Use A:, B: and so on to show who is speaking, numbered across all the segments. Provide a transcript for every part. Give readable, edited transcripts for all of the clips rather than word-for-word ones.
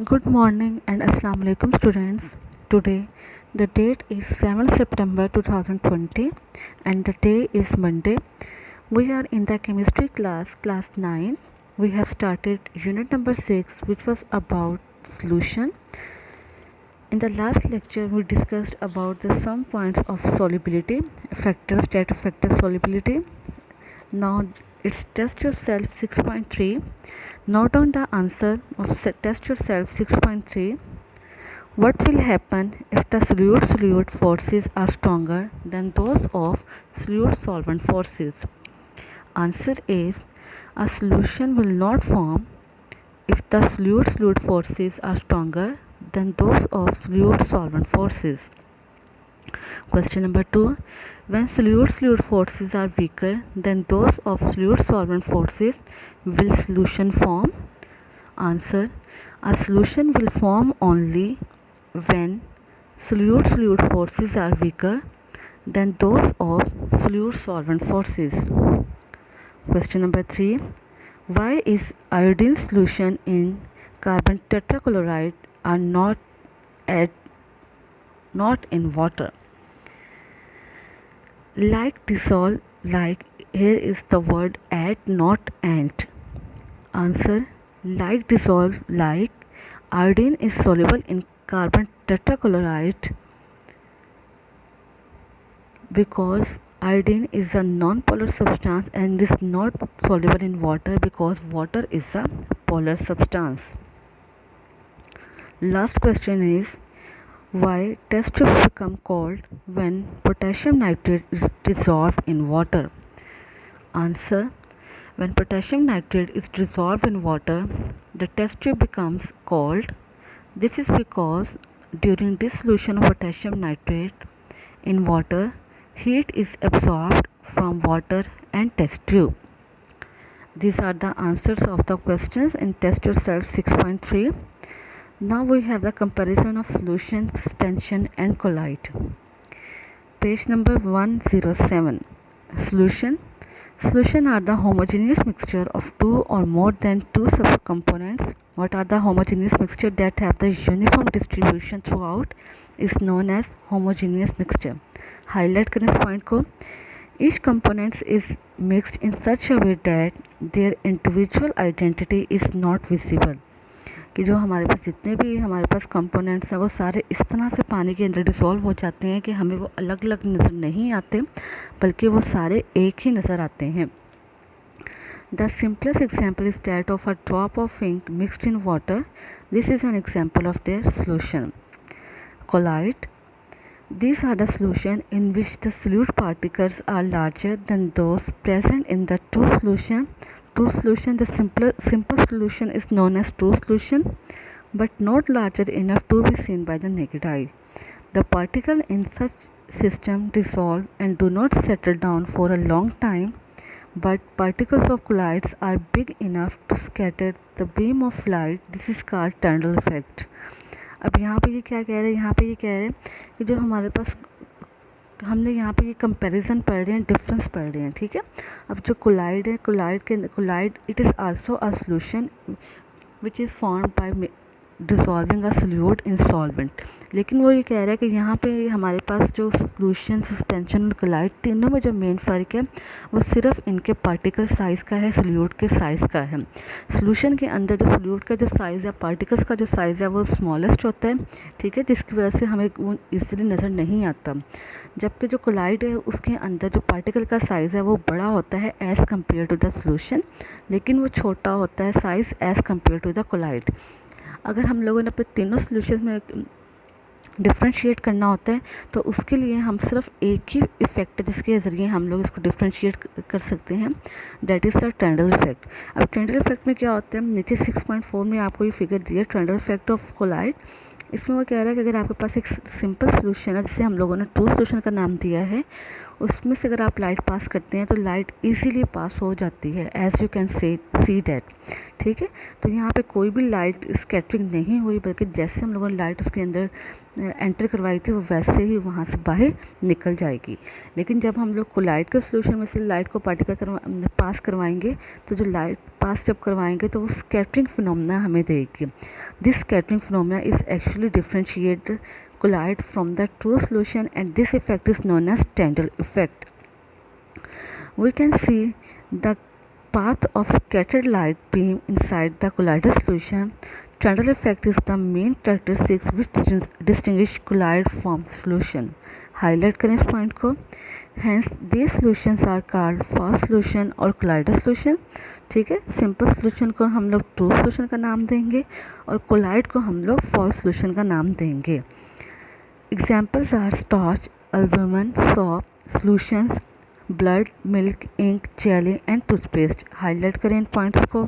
A: Good morning and Assalamu alaikum students. Today the date is 7 September 2020 and the day is Monday. We are in the chemistry class 9. We have started unit number 6 which was about solution. In the last lecture we discussed about the some points of solubility, factors that affect the solubility. Now it's test yourself 6.3. Note down the answer of test yourself 6.3. What will happen if the solute-solute forces are stronger than those of solute-solvent forces? Answer is a solution will not form if the solute-solute forces are stronger than those of solute-solvent forces. Question number 2. When solute-solute forces are weaker than those of solute-solvent forces, will solution form? Answer. A solution will form only when solute-solute forces are weaker than those of solute-solvent forces. Question number 3. Why is iodine solution in carbon tetrachloride are not in water? Like dissolve, like here is the word add, not and. Answer. Like dissolve, like iodine is soluble in carbon tetrachloride because iodine is a non-polar substance and is not soluble in water because water is a polar substance. Last question is why test tubes become cold when potassium nitrate is dissolved in water? Answer. When potassium nitrate is dissolved in water, the test tube becomes cold. This is because during dissolution of potassium nitrate in water, heat is absorbed from water and test tube. These are the answers of the questions in Test Yourself 6.3. Now we have the comparison of solution, suspension and colloid. Page number 107. Solution. Solution are the homogeneous mixture of two or more than two subcomponents. What are the homogeneous mixture that have the uniform distribution throughout is known as homogeneous mixture. Highlight करें इस point को. Each component is mixed in such a way that their individual identity is not visible. कि जो हमारे पास जितने भी हमारे पास components हैं वो सारे इस तरह से पानी के अंदर डिसॉल्व हो जाते हैं कि हमें वो अलग अलग नज़र नहीं आते बल्कि वो सारे एक ही नज़र आते हैं. The simplest example is that of a drop of ink mixed in water. This is an example of their solution. colloid. These are the solution in which the solute particles are larger than those present in the true solution. True solution, the simple solution is known as true solution, but not larger enough to be seen by the naked eye. The particles in such system dissolve and do not settle down for a long time, but particles of colloids are big enough to scatter the beam of light. This is called Tyndall effect. अब यहाँ पे ये क्या कह रहे हैं, यहाँ पे ये कह रहे हैं कि जो हमारे पास हमने यहाँ पे ये कंपैरिजन पढ़ रहे हैं, डिफरेंस पढ़ रहे हैं, ठीक है. अब जो कोलाइड है, colloid it is also a solution which is formed by dissolving a solute in solvent. लेकिन वो ये कह रहा है कि यहाँ पे हमारे पास जो सॉल्यूशन, सस्पेंशन और कोलाइड तीनों में जो मेन फ़र्क है वो सिर्फ इनके पार्टिकल साइज़ का है, सोल्यूट के साइज़ का है. सॉल्यूशन के अंदर जो सोल्यूट का जो साइज़ है, पार्टिकल्स का जो साइज़ है वो स्मॉलेस्ट होता है, ठीक है, जिसकी वजह से हमें वो ईज़िली नज़र नहीं आता. जबकि जो कोलाइड है उसके अंदर जो पार्टिकल का साइज़ है वो बड़ा होता है as compare to the solution, लेकिन वो छोटा होता है size as compare to the colloid. अगर हम लोगों ने अपने तीनों सॉल्यूशन में डिफ्रेंशिएट करना होता है तो उसके लिए हम सिर्फ एक ही इफ़ेक्ट जिसके ज़रिए हम लोग इसको डिफ्रेंशिएट कर सकते हैं, डैट इज़ द टाइंडल इफेक्ट. अब टाइंडल इफेक्ट में क्या होता है, नीचे 6.4 में आपको ये फिगर दिया टाइंडल इफेक्ट ऑफ कोलाइड. इसमें वो कह रहा है कि अगर आपके पास एक सिंपल सोल्यूशन है जिसे हम लोगों ने ट्रू सोल्यूशन का नाम दिया है, उसमें से अगर आप लाइट पास करते हैं तो लाइट इजीली पास हो जाती है, as you can see that. ठीक है, तो यहाँ पे कोई भी लाइट स्कैटरिंग नहीं हुई, बल्कि जैसे हम लोगों ने लाइट उसके अंदर एंटर करवाई थी वो वैसे ही वहाँ से बाहर निकल जाएगी। लेकिन जब हम लोग कोलाइड के सोल्यूशन में से लाइट को पार्टिकल पास करवाएंगे, तो जो लाइट पास जब करवाएंगे तो वो स्कैटरिंग फिनोमेना हमें देगी। This scattering phenomena is actually differentiated collide from the true solution, and this effect is known as Tyndall effect. We can see the path of scattered light beam inside the collider solution. Tyndall effect is the main characteristics which distinguish collide from solution. Highlight करें इस point को। Hence these solutions are called fast solution और collider solution। ठीक है, simple solution को हम लोग true solution का नाम देंगे और कोलाइड को हम लोग फॉल्स सोल्यूशन का नाम देंगे। Examples are starch, albumin, soap, solutions, blood, milk, ink, jelly and toothpaste. Highlight करें इन पॉइंट्स को।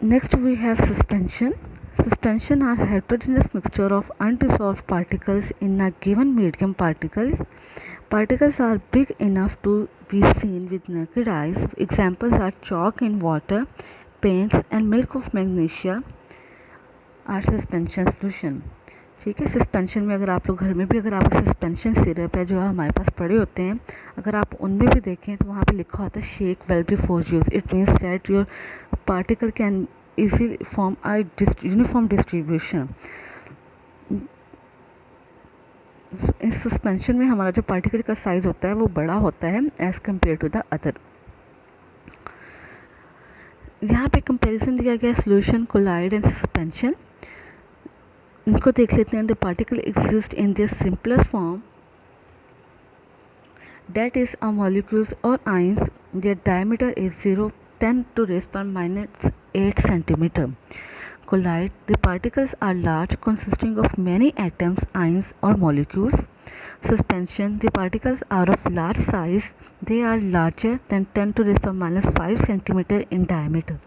A: Next we have suspension. Suspension are heterogeneous mixture of undissolved particles in a given medium. Particles are big enough to be seen with naked eyes. Examples are chalk in water, paints and milk of magnesia are suspension solution. ठीक है, suspension में अगर आप लोग घर में भी अगर आप सस्पेंशन सिरप है जो हमारे पास पड़े होते हैं, अगर आप उनमें भी देखें तो वहाँ पे लिखा होता है shake well before use. It means that your particle can easily form a uniform distribution. इस सस्पेंशन में हमारा जो पार्टिकल का साइज होता है वो बड़ा होता है as compare to the other. यहाँ पे कंपैरिजन दिया गया सोल्यूशन, कोलाइड एंड सस्पेंशन। इनको देख लेते हैं। The particle exist in their simplest form, that is a molecules और ions. Their diameter is 0.10 to raise power minus 8 centimeter. Collide, the particles are large, consisting of many atoms, ions or molecules. Suspension, the particles are of large size, they are larger than 10 to raise power minus 5 centimeter in diameter.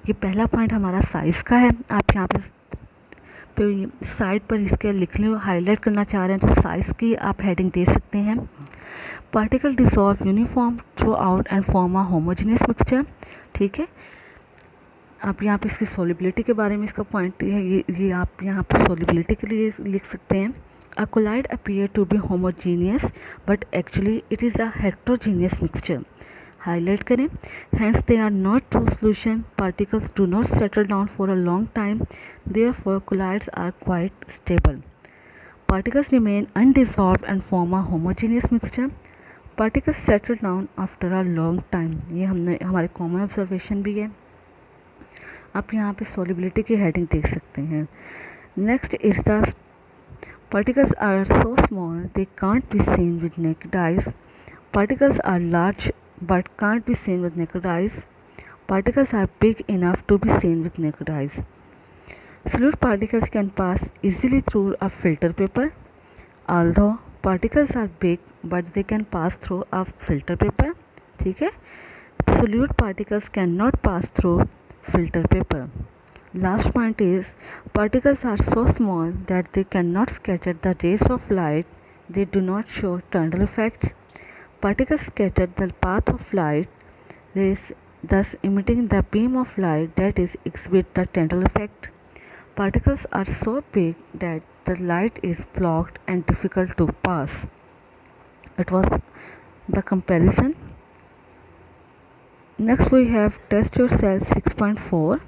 A: ये पहला point हमारा size का है। आप यहाँ पे side पर इसके लिख लें, हाईलाइट करना चाह रहे हैं तो साइज़ की आप हेडिंग दे सकते हैं। Particle dissolve uniform through out and form a homogeneous mixture. ठीक है, आप यहाँ पे इसकी सॉल्युबिलिटी के बारे में इसका पॉइंट है, ये आप यहाँ पे सॉल्युबिलिटी के लिए लिख सकते हैं। A colloid appear to be homogeneous but actually it is a heterogeneous mixture. Highlight करें। Hence they are not true solution, particles do not settle down for a long time, therefore colloids are quite stable. Particles remain undissolved and form a homogeneous mixture. Particles settle down after a long time. ये हमने हमारे common observation भी है। आप यहाँ पे solubility की heading देख सकते हैं। Next is the particles are so small they can't be seen with naked eyes. Particles are large but can't be seen with naked eyes. Particles are big enough to be seen with naked eyes. Solute particles can pass easily through a filter paper. Although particles are big but they can pass through a filter paper. ठीक है, solute particles cannot pass through filter paper. Last point is particles are so small that they cannot scatter the rays of light. They do not show Tyndall effect. Particles scatter the path of light rays, thus emitting the beam of light that is exhibit the Tyndall effect. Particles are so big that the light is blocked and difficult to pass. It was the comparison. Next we have test yourself 6.4.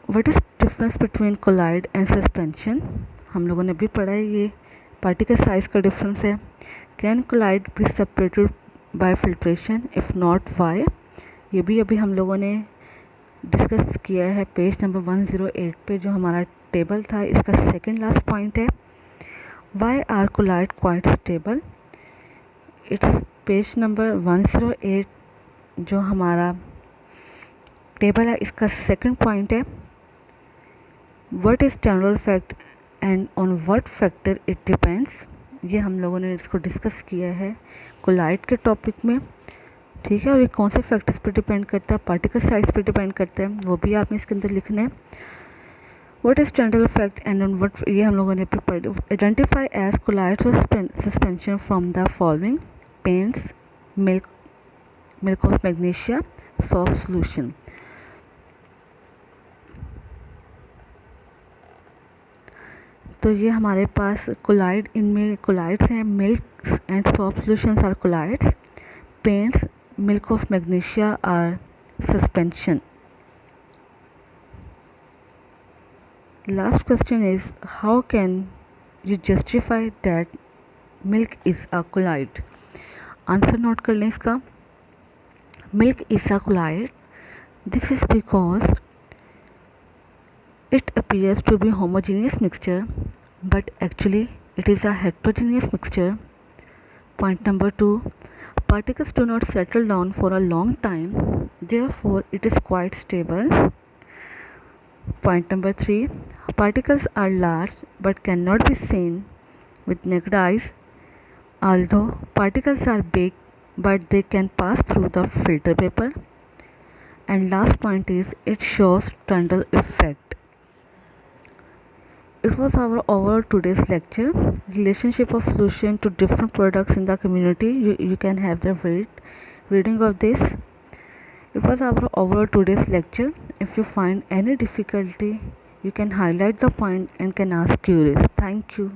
A: What is difference between collide and suspension? हम लोगों ने अभी पढ़ा है, ये particle size का difference है। Can colloid be separated by filtration, if not why? ये भी अभी हम लोगों ने डिस्कस किया है पेज नंबर 108 पे, जो हमारा टेबल था। इसका सेकंड लास्ट पॉइंट है why are colloid quite stable. It's page number 108 जो हमारा टेबल है, इसका सेकंड पॉइंट है what is Tyndall effect and on what factor it depends. ये हम लोगों ने इसको डिस्कस किया है कोलाइड के टॉपिक में। ठीक है, और ये कौन से फैक्टर्स पर डिपेंड करता है, पार्टिकल साइज पर डिपेंड करता है, वो भी आपने इसके अंदर लिखना है। What is Tyndall effect and on what ये हम लोगों ने पढ़ा. Identify as colloid suspension from the following: paints, milk of magnesia, soft solution. तो ये हमारे पास कोलाइड, इनमें कोलाइड्स हैं. Milk and soft solutions are colloids. Paints, milk of magnesia are suspension. Last question is, how can you justify that milk is a colloid? Answer note कर लें इसका. Milk is a colloid. This is because it appears to be homogeneous mixture, but actually it is a heterogeneous mixture. Point number 2, particles do not settle down for a long time, therefore it is quite stable. Point number 3, particles are large but cannot be seen with naked eyes, although particles are big but they can pass through the filter paper. And last point is, it shows Tyndall effect. It was our overall today's lecture, relationship of solution to different products in the community. You can have the reading of this. It was our overall today's lecture. If you find any difficulty, you can highlight the point and can ask queries. Thank you.